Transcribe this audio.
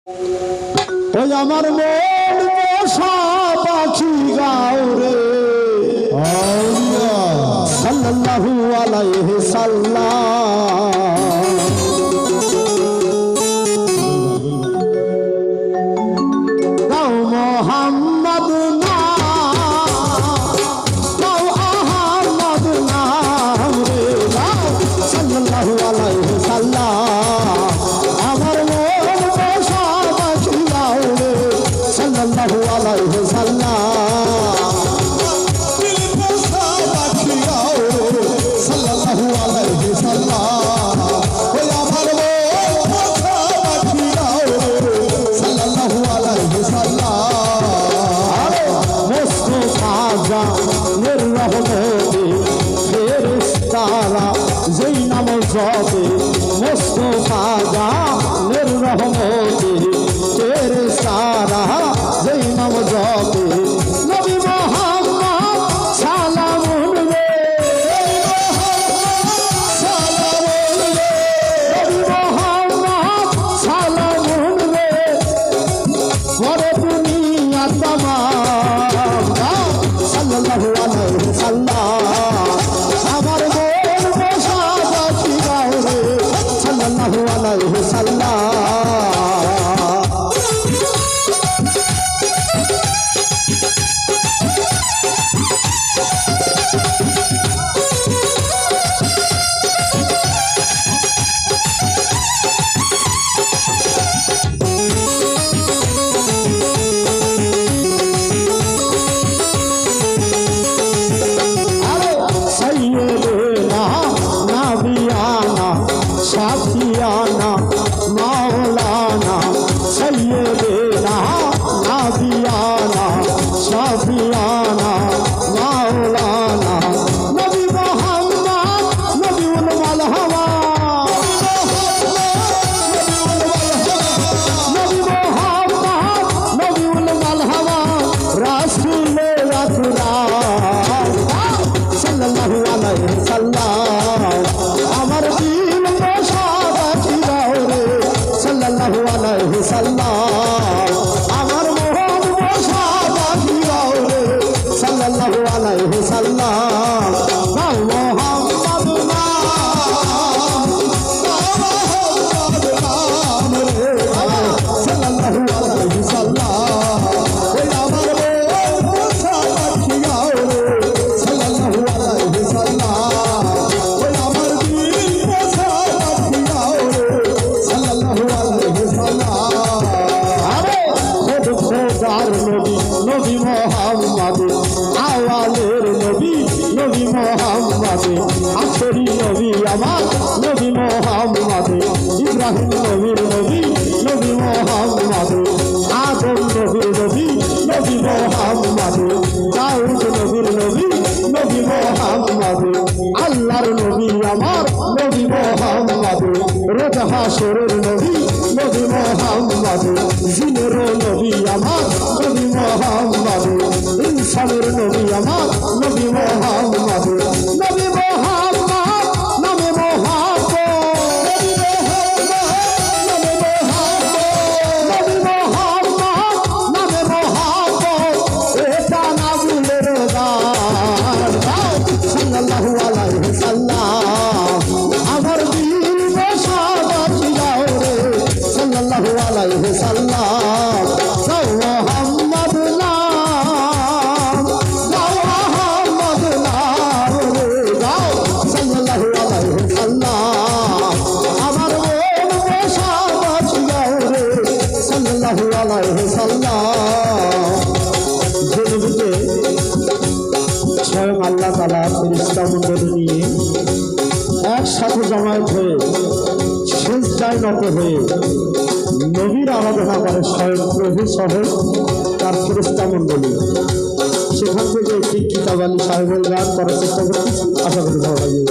ওই আমার মন পোষা পাখি গাও রে সাল্লাল্লাহু আলাইহি সাল্লাম। গাও মোহাম্মদ নাম, গাও আহমদ নাম রে, গাও সাল্লাল্লাহু আলাইহি সাল্লাম। আমার মন পোষা পাখি গাও রে সাল্লাল্লাহু আলাইহি সাল্লাম। যেই নাম জপে মুস্তাফা জানের রহমতে ফেরেশতারা যেই নাম জপে নবী মুহাম্মদ সালামুন রে, সালামুন রে, নবী মুহাম্মদ সালামুন রে, পরে দুনিয়া তামাম সাল্লাল্লাহু আলাইহি সাল্লাম। আমার মন পোষা পাখি গাও রে সাল্লাল্লাহু আলাইহি সাল্লাম। সাফিয়ানা মাওলানা সাইয়্যিদানা নাবিয়ানা সাফিয়ানা মাওলানা নবী মুহাম্মদ নবীউল মালহামা, নবী মুহাম্মদ নবীউল মালহামা রাসূলে আকরাম সাল্লাল্লাহু আলাইহি সাল্লাম। আমার দিল পোষা পাখি গাও রে সাল্লাল্লাহু আলাইহি সাল্লাম। আমার মন পোষা পাখি গাও রে সাল্লাল্লাহু আলাইহি সাল্লাম। গাও মোহাম্মদ নাম, গাও মোহাম্মদ নাম রে সাল্লাল্লাহু আলাইহি সাল্লাম। ওই আমার মন পোষা পাখি গাও রে সাল্লাল্লাহু আলাইহি সাল্লাম। ওই আমার দিল পোষা পাখি গাও রে সাল্লাল্লাহু আলাইহি সাল্লাম। আরে খোদ খোদার নবী নবী মুহাম্মদ, আওয়ালের নবী নবী মুহাম্মদ, আখেরি নবী আমার নবী মুহাম্মদ, ইব্রাহিম নবীর নবী নবী মুহাম্মদ, আদম নবীর নবী নবী মুহাম্মদ, দাউদ নবীর নবী নবী মুহাম্মদ, আল্লাহর নবী আমার নবী মুহাম্মদ, রোজ হাশরের নবী নবী মুহাম্মদ, জিনের নবী আমার নবী মুহাম্মদ, ইনসানের নবী আমার নবী মুহাম্মদ, নবী মুহাম্মদ নবী মুহাম্মদ, নবী মুহাম্মদ নবী মুহাম্মদ নবী মুহাম্মদ, এটা নাজিলের গান সাল্লাল্লাহু আলাইহি সাল্লাম। আমার দিল পোষা পাখি গাও রে সাল্লাল্লাহু আলাইহি সাল্লাম। গাও মোহাম্মদ নাম, গাও আহমদ নাম রে, গাও সাল্লাল্লাহু আলাইহি সাল্লাম। আমার মন পোষা পাখি গাও রে সাল্লাল্লাহু আলাইহি সাল্লাম। যে নবীকে স্বয়ং আল্লাহ তাআলা ফেরেশতা মণ্ডলী নিয়ে একসাথে জমায়েত হয়ে সিজদায় নত হয়ে নবীর আরাধনা করে স্বয়ং প্রভু সহ তার ফেরেশতা মণ্ডলী, সেখান থেকে একটি কিতাব আলী সাহেবের গান করার চেষ্টা করতেছি। আশা করি ভালো লাগবে।